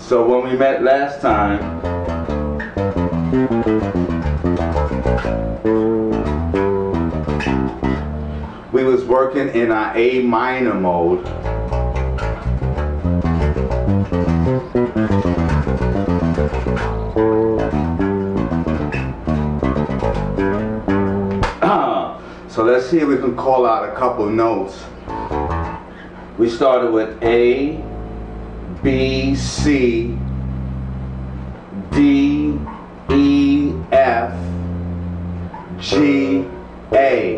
So when we met last time, we was working in our A minor mode. So let's see if we can call out a couple notes. We started with A, B, C, D, E, F, G, A.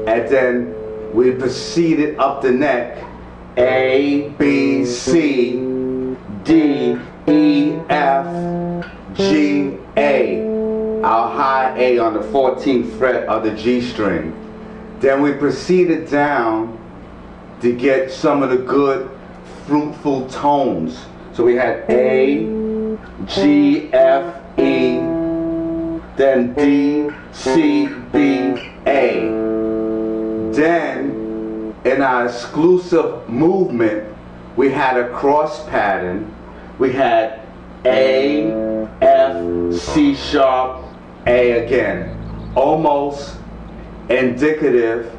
And then we proceeded up the neck. A, B, C, D, E, F, G, A. Our high A on the 14th fret of the G string. Then we proceeded down to get some of the good fruitful tones. So we had A, G, F, E, then D, C, B, A. Then in our exclusive movement, we had a cross pattern. We had A, F, C sharp, A again. Almost indicative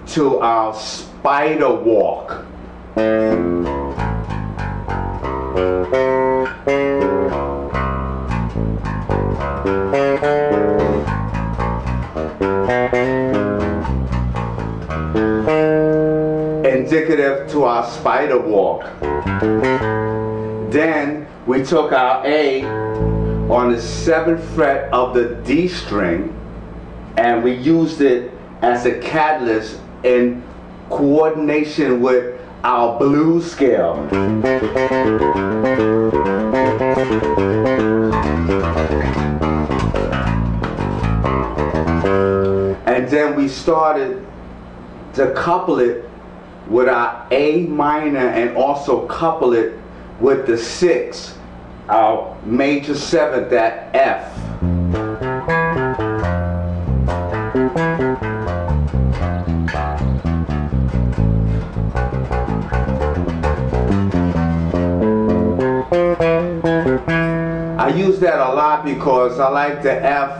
to our spider walk. Indicative to our spider walk. Then we took our A on the 7th fret of the D string and we used it as a catalyst in coordination with our blues scale. And then we started to couple it with our A minor and also couple it with the 6th, our major 7th, that F. I use that a lot because I like the F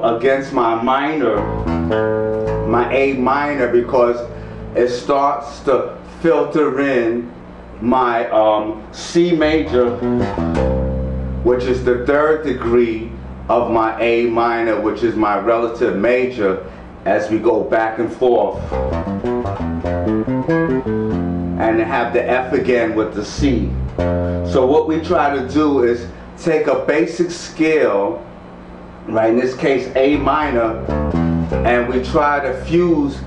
against my minor, my A minor, because it starts to filter in my C major, which is the 3rd degree of my A minor, which is my relative major, as we go back and forth. And have the F again with the C. So what we try to do is take a basic scale, right, in this case A minor, and we try to fuse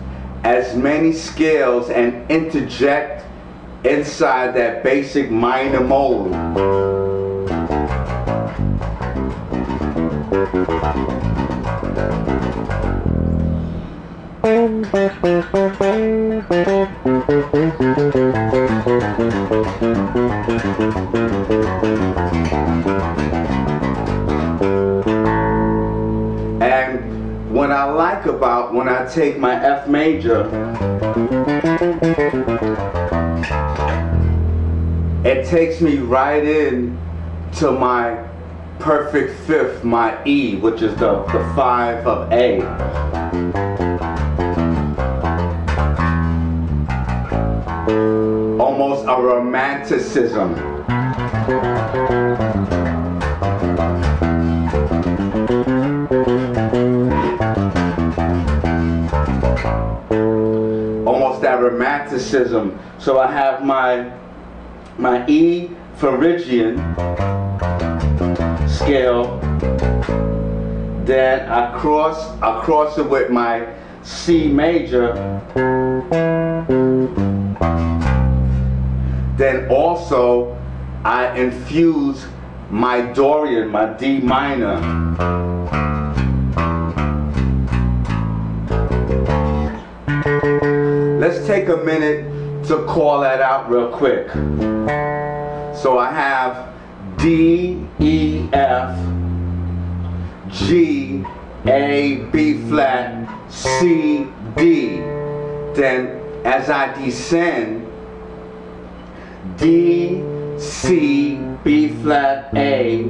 as many scales and interject inside that basic minor mode. And what I like about when I take my F major, it takes me right in to my perfect 5th, my E, which is the 5 of A. Almost a romanticism. Almost that romanticism. So I have my E Phrygian scale, then I cross it with my C major, Then also I infuse my Dorian, my D minor. Let's take a minute to call that out real quick. So I have D, E, F, G, A, B flat, C, D. Then as I descend, D, C, B flat, A,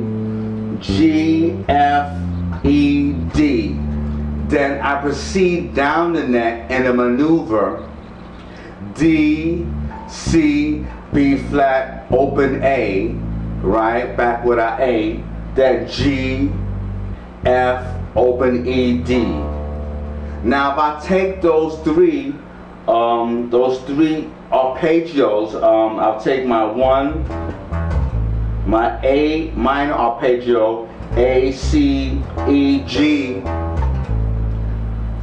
G, F, E, D. Then I proceed down the neck in a maneuver, D, C, B flat, open A, right, back with our A, then G, F, open E, D. Now if I take those three arpeggios, I'll take my one, my A minor arpeggio, A, C, E, G.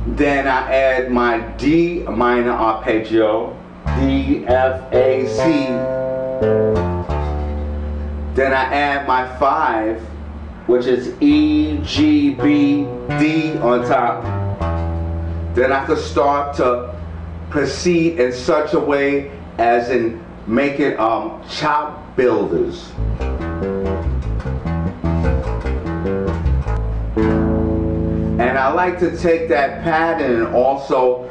Then I add my D minor arpeggio, D, F, A, C. Then I add my 5, which is E, G, B, D on top. Then I could start to proceed in such a way as in making chop builders. And I like to take that pattern and also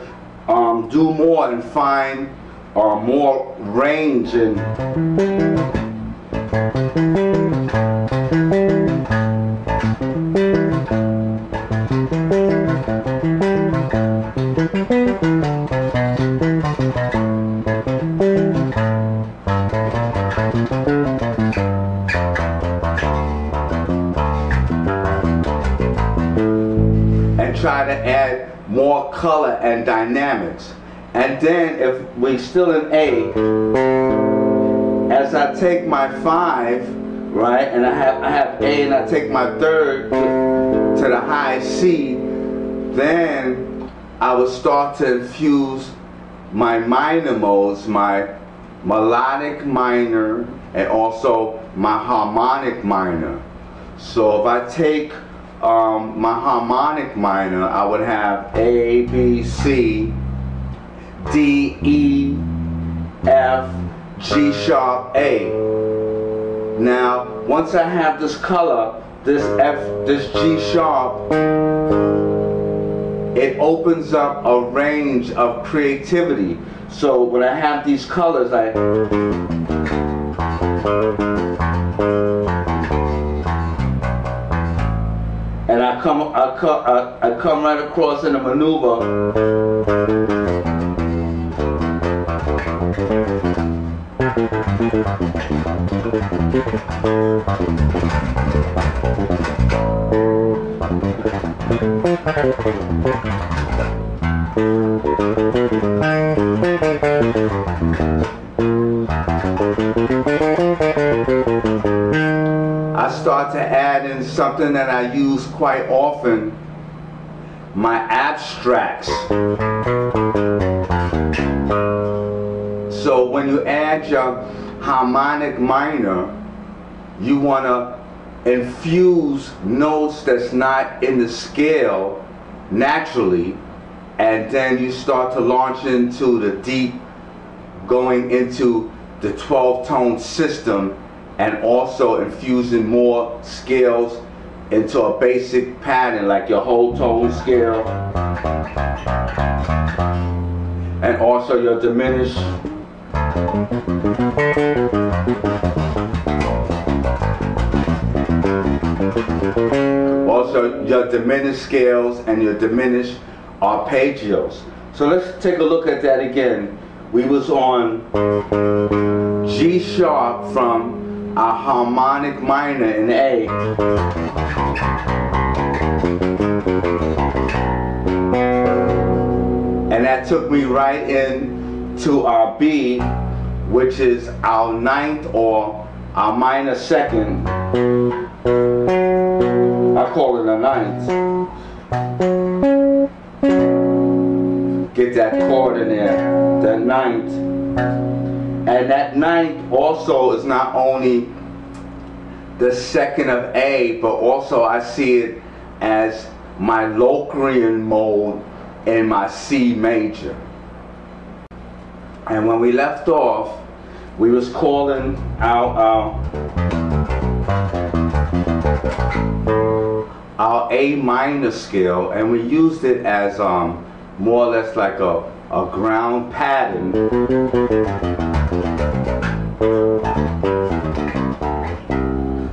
do more and find more range and try to add more color and dynamics. And then if we're still in A, as I take my 5, right, and I have A and I take my 3rd to the high C, then I will start to infuse my minor modes, my melodic minor and also my harmonic minor. So if I take my harmonic minor, I would have A, B, C, D, E, F, G sharp, A. Now, once I have this color, this F, this G sharp, it opens up a range of creativity. So when I have these colors, and I come right across in a maneuver. I start to add in something that I use quite often, my abstracts. So when you add your harmonic minor, you want to infuse notes that's not in the scale naturally, and then you start to launch into the deep, going into the 12-tone system, and also infusing more scales into a basic pattern like your whole tone scale, and also your diminished, scales and your diminished arpeggios. So let's take a look at that again. We was on G sharp from our harmonic minor in A. And that took me right into our B, which is our 9th or our minor 2nd. I call it a 9th. Get that chord in there, that 9th. And And that ninth also is not only the second of A, but also I see it as my Locrian mode in my C major. And when we left off, we was calling our A minor scale, and we used it as more or less like a ground pattern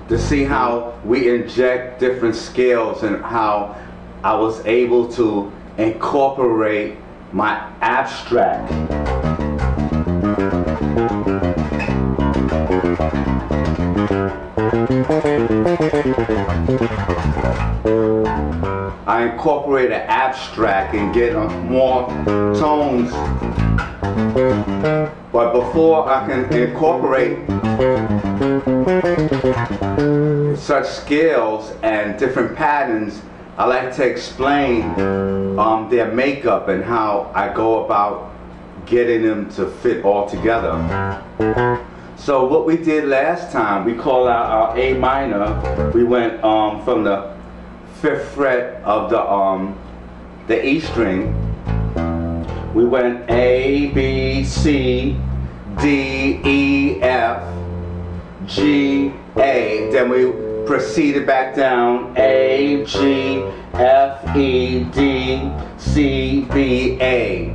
to see how we inject different scales and how I was able to incorporate my abstract. I incorporate an abstract and get more tones. But before I can incorporate such scales and different patterns, I like to explain their makeup and how I go about getting them to fit all together. So what we did last time, we called out our A minor. We went from the 5th fret of the E string. We went A, B, C, D, E, F, G, A. Then we proceeded back down A, G, F, E, D, C, B, A.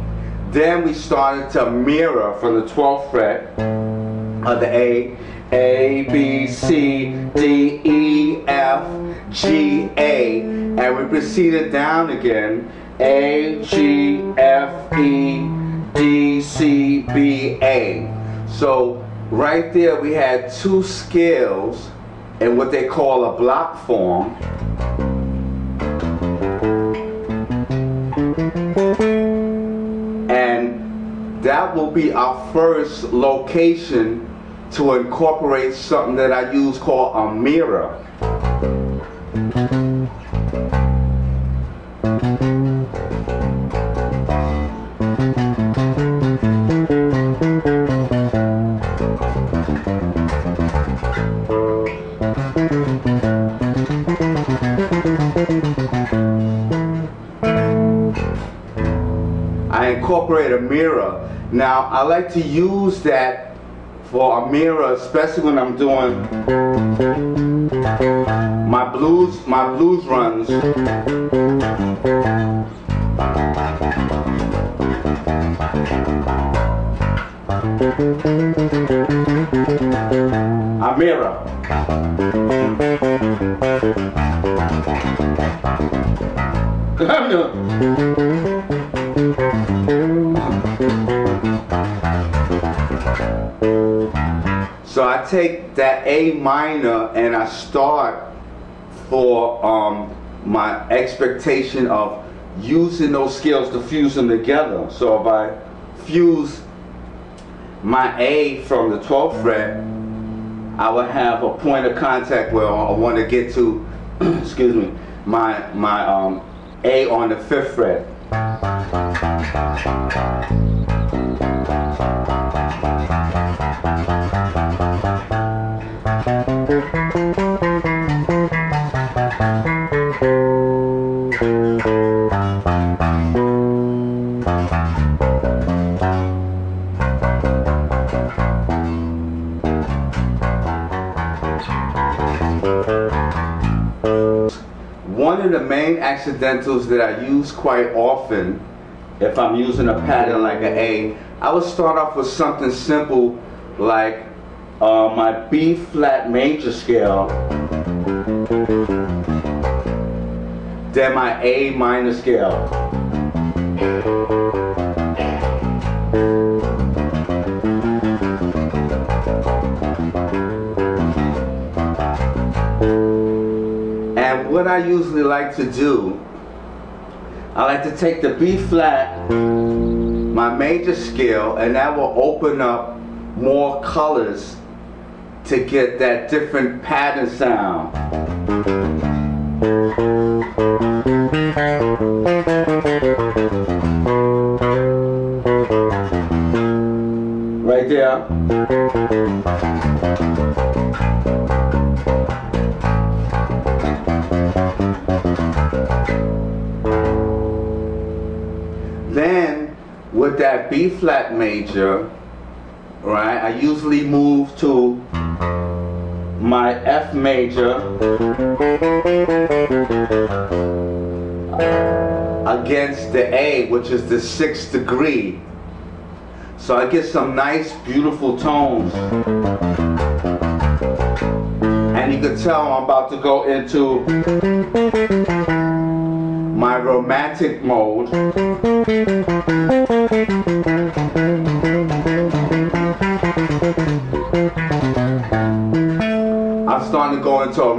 Then we started to mirror from the 12th fret of the A, B, C, D, E, F, G, A, and we proceeded down again, A, G, F, E, D, C, B, A. So right there we had two scales in what they call a block form. And that will be our first location to incorporate something that I use called a mirror. I incorporate a mirror. Now I like to use that for a mirror, especially when I'm doing my blues runs. A mirror. So I take that A minor and I start for my expectation of using those scales to fuse them together. So if I fuse my A from the 12th fret, I would have a point of contact where I want to get to, excuse me, my A on the 5th fret. One of the main accidentals that I use quite often, if I'm using a pattern like an A, I would start off with something simple like my B flat major scale, then my A minor scale. And what I usually like to do, I like to take the B flat, my major scale, and that will open up more colors to get that different pattern sound. Right there. Then with that B flat major, right, I usually move to my F major against the A, which is the 6th degree. So I get some nice, beautiful tones. And you can tell I'm about to go into my romantic mode. I'm starting to go into a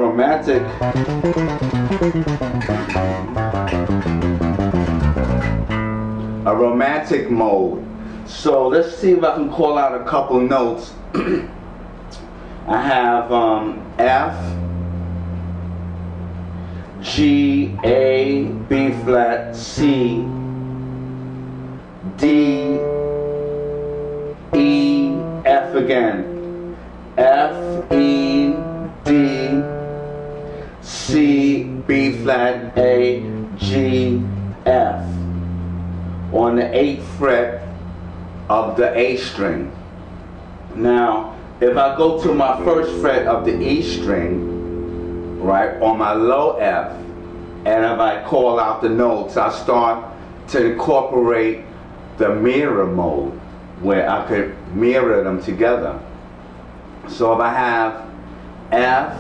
romantic mode. So let's see if I can call out a couple notes. I have F, G, A, B flat, C, D, E, F again, F, E, D, C, B flat, A, G, F on the 8th fret of the A string. Now, if I go to my 1st fret of the E string, right, on my low F, and if I call out the notes, I start to incorporate the mirror mode, where I could mirror them together. So if I have F,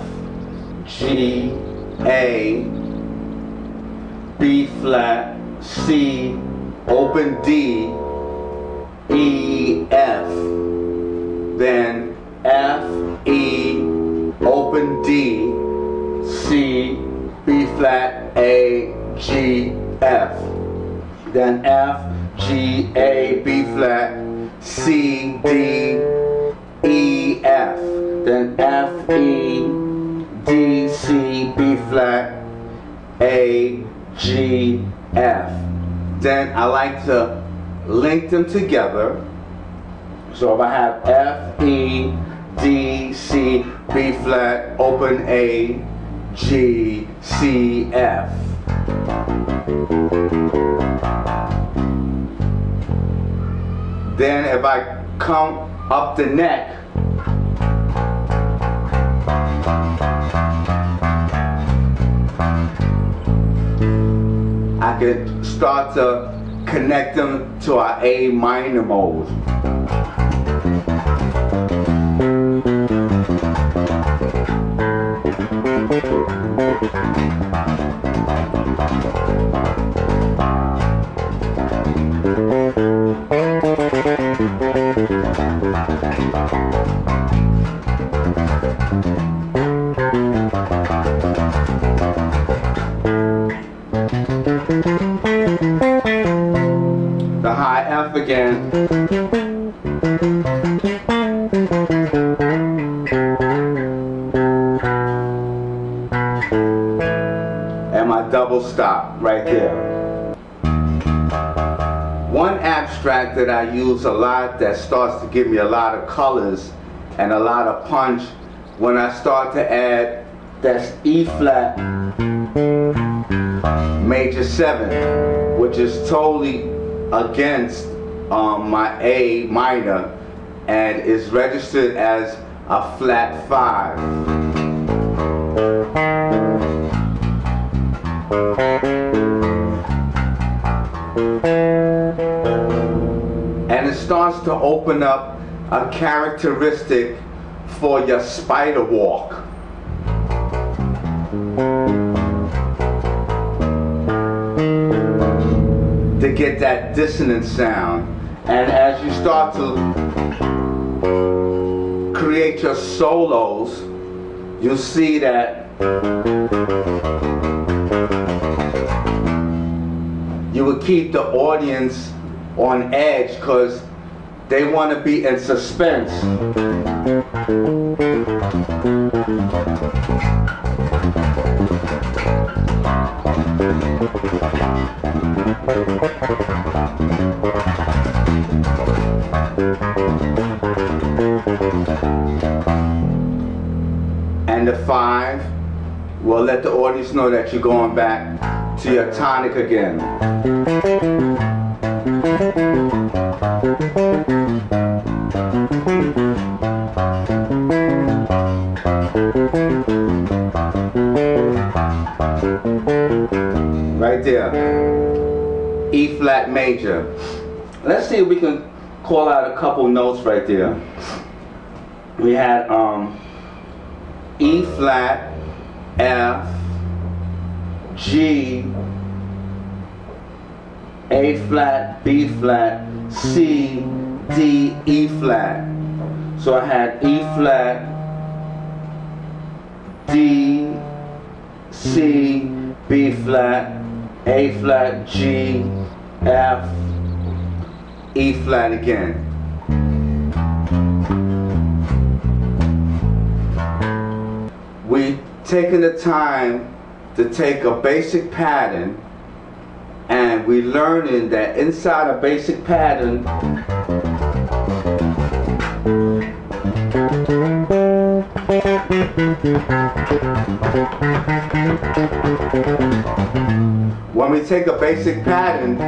G, A, B flat, C, open D, E, F, then F, E, open D, C, B flat, A, G, F, then F, G, A, B flat, C, D, E, F, then F, E, D, C, B flat, A, G, F. Then I like to link them together. So if I have F, E, D, C, B flat, open A, G, C, F. Then if I come up the neck, I can start to connect them to our A minor mode. The high F again. And my double stop right there. One abstract that I use a lot that starts to give me a lot of colors and a lot of punch when I start to add, that's E flat major 7, which is totally against my A minor and is registered as a flat 5. And it starts to open up a characteristic for your spider walk. To get that dissonant sound. And as you start to create your solos, you'll see that you will keep the audience on edge because they want to be in suspense. the 5, we'll let the audience know that you're going back to your tonic again. Right there. E flat major. Let's see if we can call out a couple notes right there. We had E flat, F, G, A flat, B flat, C, D, E flat. So I had E flat, D, C, B flat, A flat, G, F, E flat again. We taking the time to take a basic pattern, and we learning that inside a basic pattern when we take a basic pattern,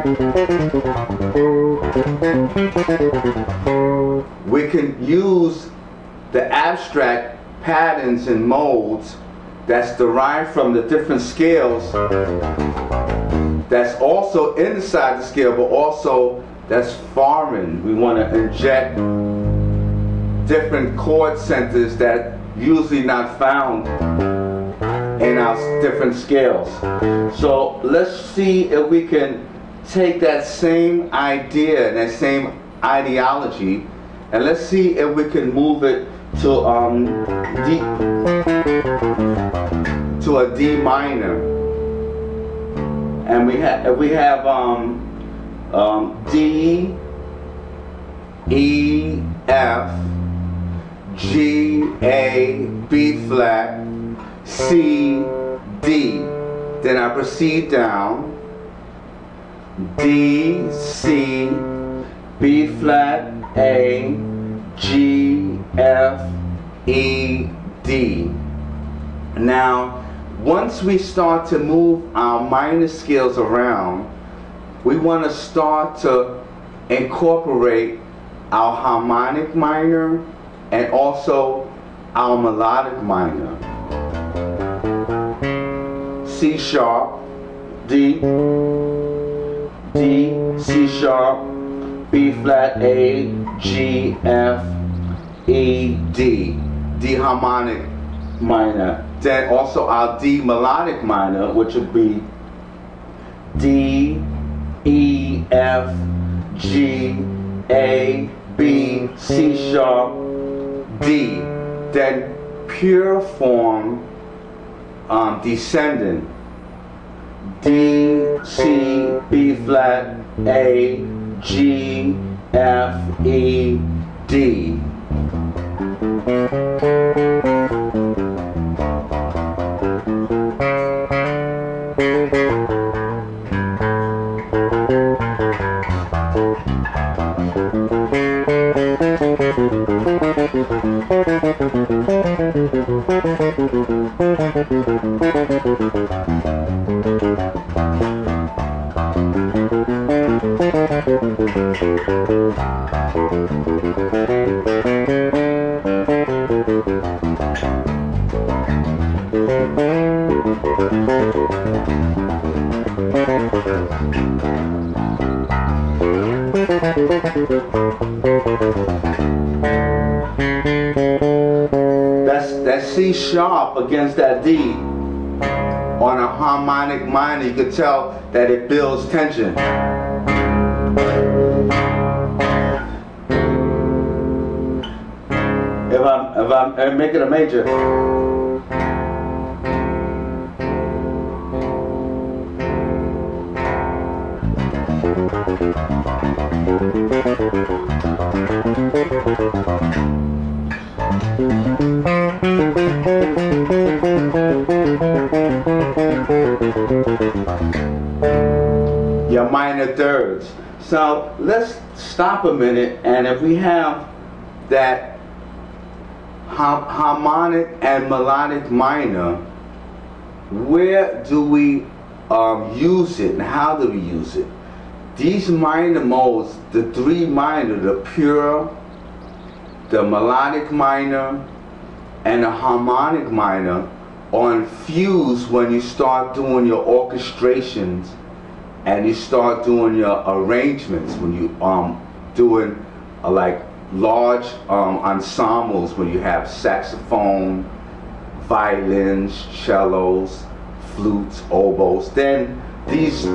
we can use the abstract patterns and modes that's derived from the different scales that's also inside the scale, but also that's foreign. We want to inject different chord centers that usually not found in our different scales. So let's see if we can take that same idea, that same ideology, and let's see if we can move it to a D minor. And we have D, E, F, G, A, B flat, C, D. Then I proceed down. D, C, B flat, A, G, F, E, D. Now, once we start to move our minor scales around, we want to start to incorporate our harmonic minor and also our melodic minor. C sharp, D, D, C sharp, B flat, A, G, F, E, D. D harmonic minor. Then also our D melodic minor, which would be D, E, F, G, A, B, C sharp, D. Then pure form descending. D, C, B flat, A, G, F, E, D. That's C sharp against that D. On a harmonic minor, you can tell that it builds tension. If I'm making a major. Your minor thirds. So let's stop a minute, and if we have that harmonic and melodic minor, where do we use it and how do we use it? These minor modes, the three minor, the pure, the melodic minor, and the harmonic minor, are infused when you start doing your orchestrations and you start doing your arrangements, when you doing like large ensembles, when you have saxophone, violins, cellos, flutes, oboes. Then these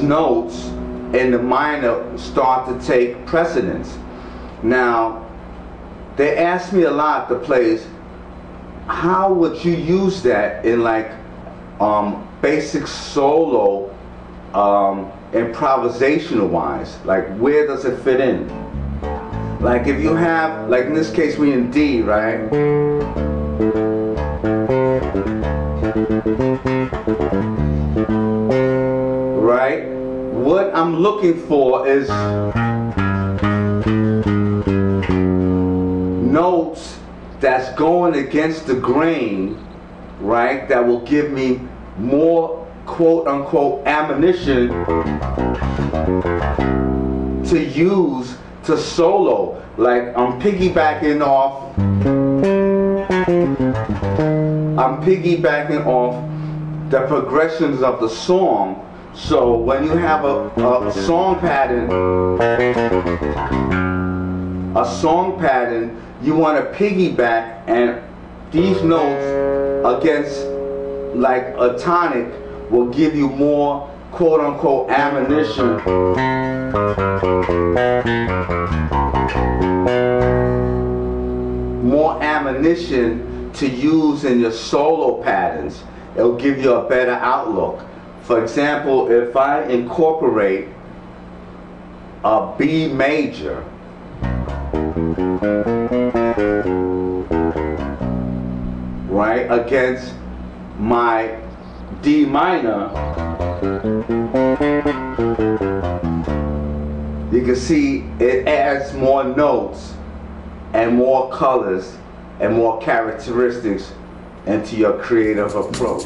notes in the minor start to take precedence. Now, they ask me a lot, the players, how would you use that in like basic solo, improvisational wise? Like, where does it fit in? Like if you have, like in this case we in D, right? Right? What I'm looking for is notes that's going against the grain, right? That will give me more quote unquote ammunition to use to solo. Like I'm piggybacking off the progressions of the song. So when you have a song pattern, you want to piggyback, and these notes against like a tonic will give you more quote unquote ammunition to use in your solo patterns. It'll give you a better outlook. For example, if I incorporate a B major, right, against my D minor, you can see it adds more notes and more colors and more characteristics into your creative approach.